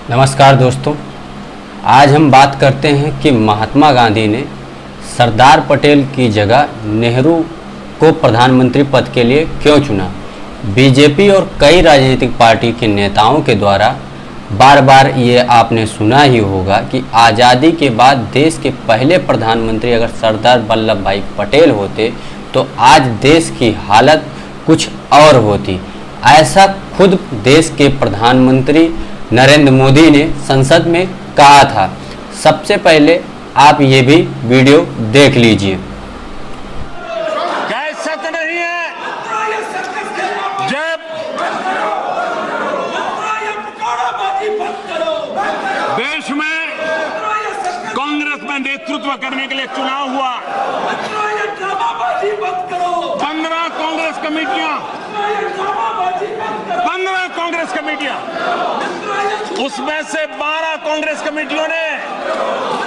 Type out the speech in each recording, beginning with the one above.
नमस्कार दोस्तों, आज हम बात करते हैं कि महात्मा गांधी ने सरदार पटेल की जगह नेहरू को प्रधानमंत्री पद के लिए क्यों चुना। बीजेपी और कई राजनीतिक पार्टी के नेताओं के द्वारा बार बार ये आपने सुना ही होगा कि आज़ादी के बाद देश के पहले प्रधानमंत्री अगर सरदार वल्लभ भाई पटेल होते तो आज देश की हालत कुछ और होती। ऐसा खुद देश के प्रधानमंत्री नरेंद्र मोदी ने संसद में कहा था। सबसे पहले आप ये भी वीडियो देख लीजिए। कह सक नहीं है जब देश में कांग्रेस में नेतृत्व करने के लिए चुनाव हुआ, 15 कांग्रेस कमेटियां, उसमें से 12 कांग्रेस कमेटियों ने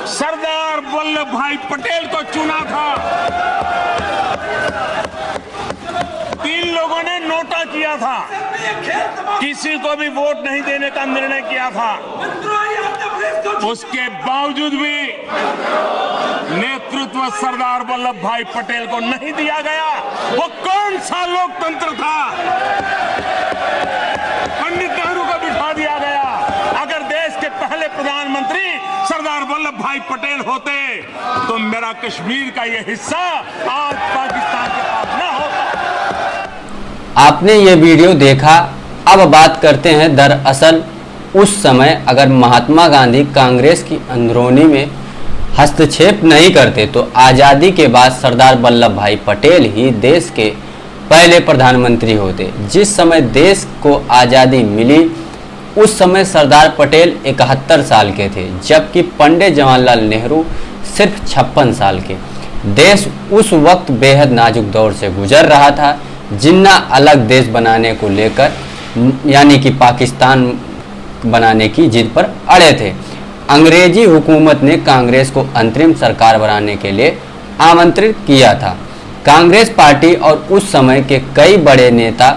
सरदार वल्लभ भाई पटेल को चुना था। 3 लोगों ने नोटा किया था, किसी को भी वोट नहीं देने का निर्णय किया था। उसके बावजूद भी नेतृत्व सरदार वल्लभ भाई पटेल को नहीं दिया गया। वो कौन सा लोकतंत्र था? पंडित नेहरू को बिठा दिया गया। अगर देश के पहले प्रधानमंत्री सरदार वल्लभ भाई पटेल होते तो मेरा कश्मीर का यह हिस्सा आज पाकिस्तान के पास न होता। आपने ये वीडियो देखा। अब बात करते हैं दरअसल उस समय अगर महात्मा गांधी कांग्रेस की अंदरूनी में हस्तक्षेप नहीं करते तो आज़ादी के बाद सरदार वल्लभ भाई पटेल ही देश के पहले प्रधानमंत्री होते। जिस समय देश को आज़ादी मिली उस समय सरदार पटेल 71 साल के थे, जबकि पंडित जवाहरलाल नेहरू सिर्फ 56 साल के। देश उस वक्त बेहद नाजुक दौर से गुजर रहा था। जिन्ना अलग देश बनाने को लेकर यानी कि पाकिस्तान बनाने की जिद पर अड़े थे। अंग्रेजी हुकूमत ने कांग्रेस को अंतरिम सरकार बनाने के लिए आमंत्रित किया था। कांग्रेस पार्टी और उस समय के कई बड़े नेता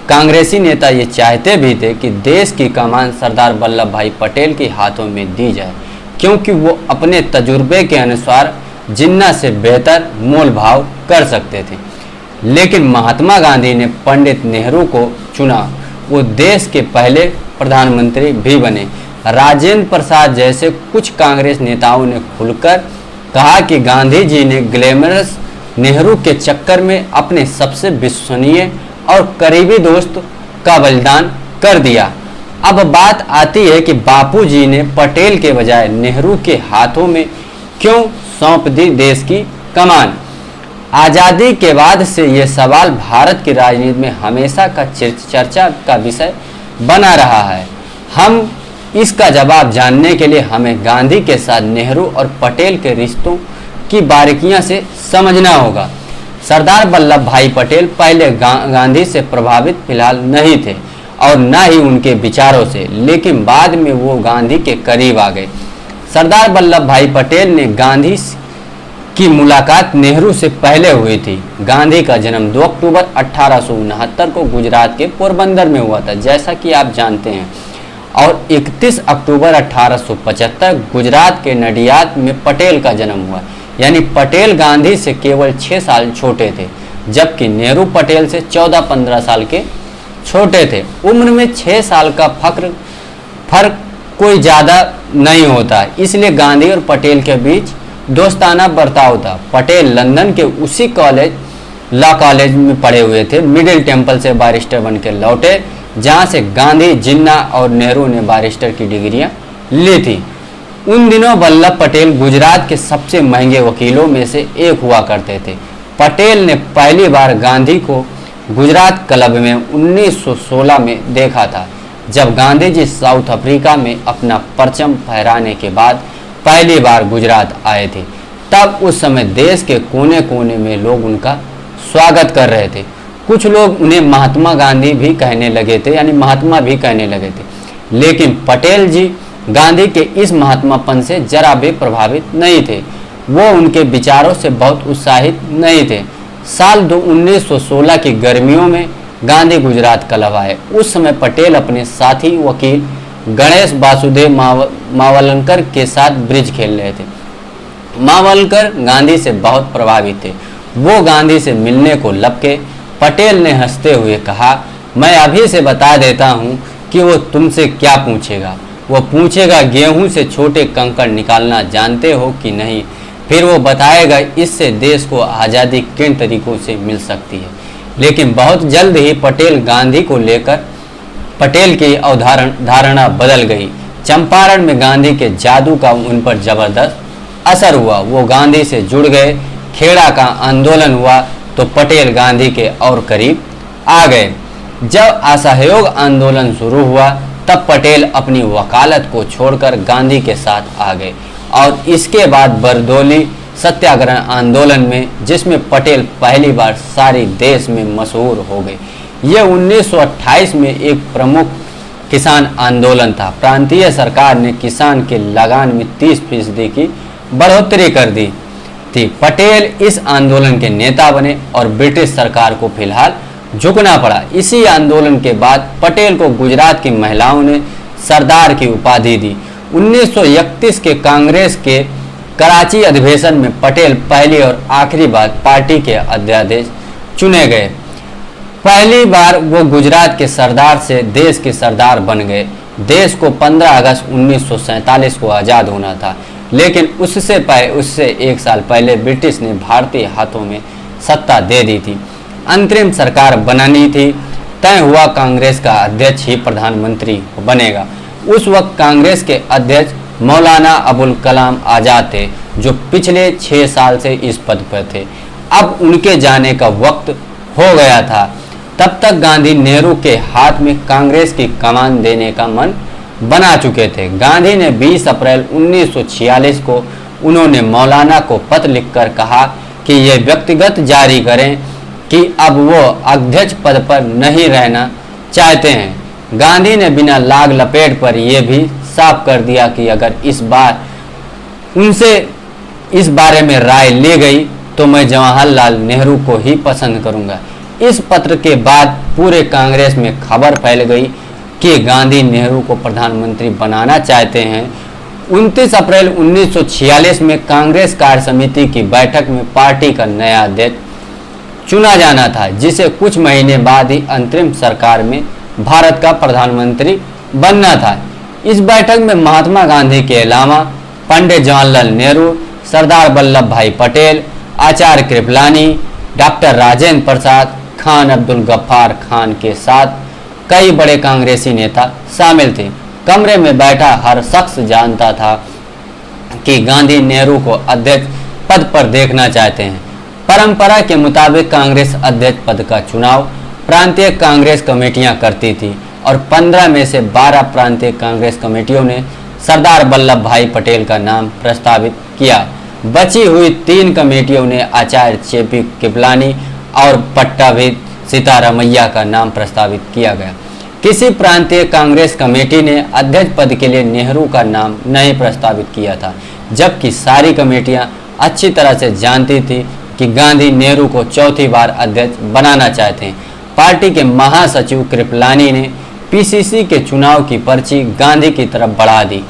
कांग्रेसी नेता ये चाहते भी थे कि देश की कमान सरदार वल्लभ भाई पटेल के हाथों में दी जाए, क्योंकि वो अपने तजुर्बे के अनुसार जिन्ना से बेहतर मोल भाव कर सकते थे। लेकिन महात्मा गांधी ने पंडित नेहरू को चुना। वो देश के पहले प्रधानमंत्री भी बने। राजेंद्र प्रसाद जैसे कुछ कांग्रेस नेताओं ने खुलकर कहा कि गांधी जी ने ग्लैमरस नेहरू के चक्कर में अपने सबसे विश्वसनीय और करीबी दोस्त का बलिदान कर दिया। अब बात आती है कि बापूजी ने पटेल के बजाय नेहरू के हाथों में क्यों सौंप दी देश की कमान। आज़ादी के बाद से यह सवाल भारत की राजनीति में हमेशा का चर्चा का विषय बना रहा है। हम इसका जवाब जानने के लिए हमें गांधी के साथ नेहरू और पटेल के रिश्तों की बारीकियां से समझना होगा। सरदार वल्लभ भाई पटेल पहले गांधी से प्रभावित फिलहाल नहीं थे और न ही उनके विचारों से, लेकिन बाद में वो गांधी के करीब आ गए। सरदार वल्लभ भाई पटेल ने गांधी की मुलाकात नेहरू से पहले हुई थी। गांधी का जन्म 2 अक्टूबर 1869 को गुजरात के पोरबंदर में हुआ था, जैसा कि आप जानते हैं, और 31 अक्टूबर 1875 गुजरात के नडियाद में पटेल का जन्म हुआ। यानी पटेल गांधी से केवल 6 साल छोटे थे, जबकि नेहरू पटेल से 14-15 साल के छोटे थे। उम्र में 6 साल का फर्क कोई ज़्यादा नहीं होता, इसलिए गांधी और पटेल के बीच दोस्ताना बर्ताव था। पटेल लंदन के उसी लॉ कॉलेज में पढ़े हुए थे। मिडिल टेम्पल से बैरिस्टर बन के लौटे, जहाँ से गांधी, जिन्ना और नेहरू ने बैरिस्टर की डिग्रियां ली थी। उन दिनों वल्लभ पटेल गुजरात के सबसे महंगे वकीलों में से एक हुआ करते थे। पटेल ने पहली बार गांधी को गुजरात क्लब में 1916 में देखा था, जब गांधी जी साउथ अफ्रीका में अपना परचम फहराने के बाद पहली बार गुजरात आए थे। तब उस समय देश के कोने कोने में लोग उनका स्वागत कर रहे थे। कुछ लोग उन्हें महात्मा गांधी भी कहने लगे थे, यानी महात्मा भी कहने लगे थे। लेकिन पटेल जी गांधी के इस महात्मापन से जरा भी प्रभावित नहीं थे। वो उनके विचारों से बहुत उत्साहित नहीं थे। साल 1916 की गर्मियों में गांधी गुजरात क्लब आए। उस समय पटेल अपने साथी वकील गणेश वासुदेव मावलंकर के साथ ब्रिज खेल रहे थे। मावलंकर गांधी से बहुत प्रभावित थे। वो गांधी से मिलने को लपके। पटेल ने हंसते हुए कहा, मैं अभी से बता देता हूँ कि वो तुमसे क्या पूछेगा। वो पूछेगा, गेहूं से छोटे कंकड़ निकालना जानते हो कि नहीं। फिर वो बताएगा इससे देश को आज़ादी किन तरीकों से मिल सकती है। लेकिन बहुत जल्द ही पटेल की अवधारणा बदल गई। चंपारण में गांधी के जादू का उन पर जबरदस्त असर हुआ। वो गांधी से जुड़ गए। खेड़ा का आंदोलन हुआ तो पटेल गांधी के और करीब आ गए। जब असहयोग आंदोलन शुरू हुआ तब पटेल अपनी वकालत को छोड़कर गांधी के साथ आ गए और इसके बाद बरदौली सत्याग्रह आंदोलन में, जिसमें पटेल पहली बार सारे देश में मशहूर हो गए। यह 1928 में एक प्रमुख किसान आंदोलन था। प्रांतीय सरकार ने किसान के लगान में 30% की बढ़ोतरी कर दी थी। पटेल इस आंदोलन के नेता बने और ब्रिटिश सरकार को फिलहाल झुकना पड़ा। इसी आंदोलन के बाद पटेल को गुजरात की महिलाओं ने सरदार की उपाधि दी। 1931 के कांग्रेस के कराची अधिवेशन में पटेल पहली और आखिरी बार पार्टी के अध्यक्ष चुने गए। पहली बार वो गुजरात के सरदार से देश के सरदार बन गए। देश को 15 अगस्त 1947 को आज़ाद होना था, लेकिन उससे एक साल पहले ब्रिटिश ने भारतीय हाथों में सत्ता दे दी थी। अंतरिम सरकार बनानी थी। तय हुआ कांग्रेस का अध्यक्ष ही प्रधानमंत्री बनेगा। उस वक्त कांग्रेस के अध्यक्ष मौलाना अबुल कलाम आज़ाद थे, जो पिछले 6 साल से इस पद पर थे। अब उनके जाने का वक्त हो गया था। तब तक गांधी नेहरू के हाथ में कांग्रेस की कमान देने का मन बना चुके थे। गांधी ने 20 अप्रैल 1946 को उन्होंने मौलाना को पत्र लिखकर कहा कि ये व्यक्तिगत जारी करें कि अब वो अध्यक्ष पद पर नहीं रहना चाहते हैं। गांधी ने बिना लाग लपेट पर यह भी साफ कर दिया कि अगर इस बार उनसे इस बारे में राय ली गई तो मैं जवाहरलाल नेहरू को ही पसंद करूंगा। इस पत्र के बाद पूरे कांग्रेस में खबर फैल गई कि गांधी नेहरू को प्रधानमंत्री बनाना चाहते हैं। 29 अप्रैल 1946 में कांग्रेस कार्य समिति की बैठक में पार्टी का नया अध्यक्ष चुना जाना था, जिसे कुछ महीने बाद ही अंतरिम सरकार में भारत का प्रधानमंत्री बनना था। इस बैठक में महात्मा गांधी के अलावा पंडित जवाहरलाल नेहरू, सरदार वल्लभ भाई पटेल, आचार्य कृपलानी, डॉक्टर राजेंद्र प्रसाद, खान अब्दुल गफ्फार खान के साथ कई बड़े कांग्रेसी नेता शामिल थे। कमरे में बैठा हर शख्स जानता था कि गांधी नेहरू को अध्यक्ष पद पर देखना चाहते हैं। परंपरा के मुताबिक कांग्रेस अध्यक्ष पद का चुनाव प्रांतीय कांग्रेस कमेटियां करती थी और 15 में से 12 प्रांतीय कांग्रेस कमेटियों ने सरदार वल्लभ भाई पटेल का नाम प्रस्तावित किया। बची हुई 3 कमेटियों ने आचार्य चेपी कृपलानी और पट्टाभी सीतारामैया का नाम प्रस्तावित किया गया। किसी प्रांतीय कांग्रेस कमेटी ने अध्यक्ष पद के लिए नेहरू का नाम नहीं प्रस्तावित किया था, जबकि सारी कमेटियां अच्छी तरह से जानती थी कि गांधी नेहरू को चौथी बार अध्यक्ष बनाना चाहते हैं। पार्टी के महासचिव कृपलानी ने पीसीसी के चुनाव की पर्ची गांधी की तरफ बढ़ा दी।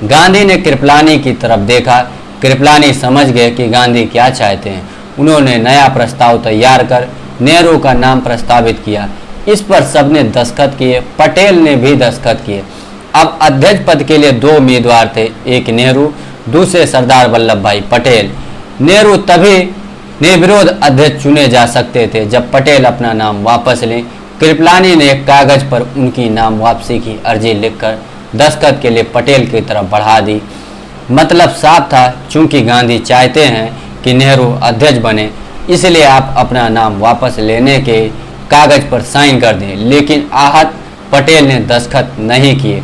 गांधी ने कृपलानी की तरफ देखा। कृपलानी समझ गए कि गांधी क्या चाहते हैं। उन्होंने नया प्रस्ताव तैयार कर नेहरू का नाम प्रस्तावित किया। इस पर सबने दस्तखत किए। पटेल ने भी दस्तखत किए। अब अध्यक्ष पद के लिए 2 उम्मीदवार थे, एक नेहरू, दूसरे सरदार वल्लभ भाई पटेल। नेहरू तभी निर्विरोध अध्यक्ष चुने जा सकते थे जब पटेल अपना नाम वापस लें। कृपलानी ने एक कागज पर उनकी नाम वापसी की अर्जी लिखकर दस्तखत के लिए पटेल की तरफ बढ़ा दी। मतलब साफ था, चूंकि गांधी चाहते हैं कि नेहरू अध्यक्ष बने, इसलिए आप अपना नाम वापस लेने के कागज पर साइन कर दें। लेकिन आहत पटेल ने दस्तखत नहीं किए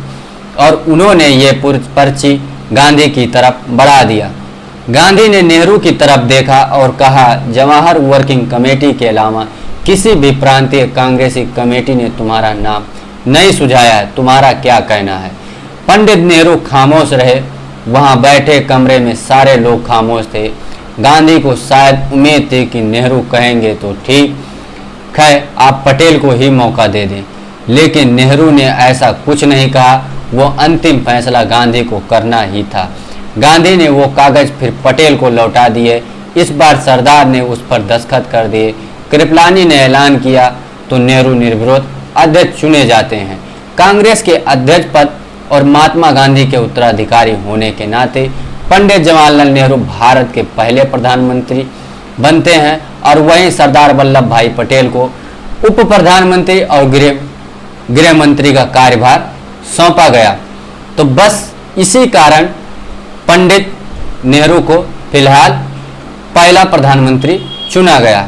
और उन्होंने ये पर्ची गांधी की तरफ बढ़ा दिया। गांधी ने नेहरू की तरफ देखा और कहा, जवाहर वर्किंग कमेटी के अलावा किसी भी प्रांतीय कांग्रेसी कमेटी ने तुम्हारा नाम नहीं सुझाया है, तुम्हारा क्या कहना है। पंडित नेहरू खामोश रहे। वहां बैठे कमरे में सारे लोग खामोश थे। गांधी को शायद उम्मीद थी कि नेहरू कहेंगे तो ठीक है, आप पटेल को ही मौका दे दें, लेकिन नेहरू ने ऐसा कुछ नहीं कहा। वो अंतिम फैसला गांधी को करना ही था। गांधी ने वो कागज फिर पटेल को लौटा दिए। इस बार सरदार ने उस पर दस्तखत कर दिए। कृपलानी ने ऐलान किया तो नेहरू निर्विरोध अध्यक्ष चुने जाते हैं। कांग्रेस के अध्यक्ष पद और महात्मा गांधी के उत्तराधिकारी होने के नाते पंडित जवाहरलाल नेहरू भारत के पहले प्रधानमंत्री बनते हैं और वहीं सरदार वल्लभ भाई पटेल को उप प्रधानमंत्री और गृह मंत्री का कार्यभार सौंपा गया। तो बस इसी कारण पंडित नेहरू को फिलहाल पहला प्रधानमंत्री चुना गया।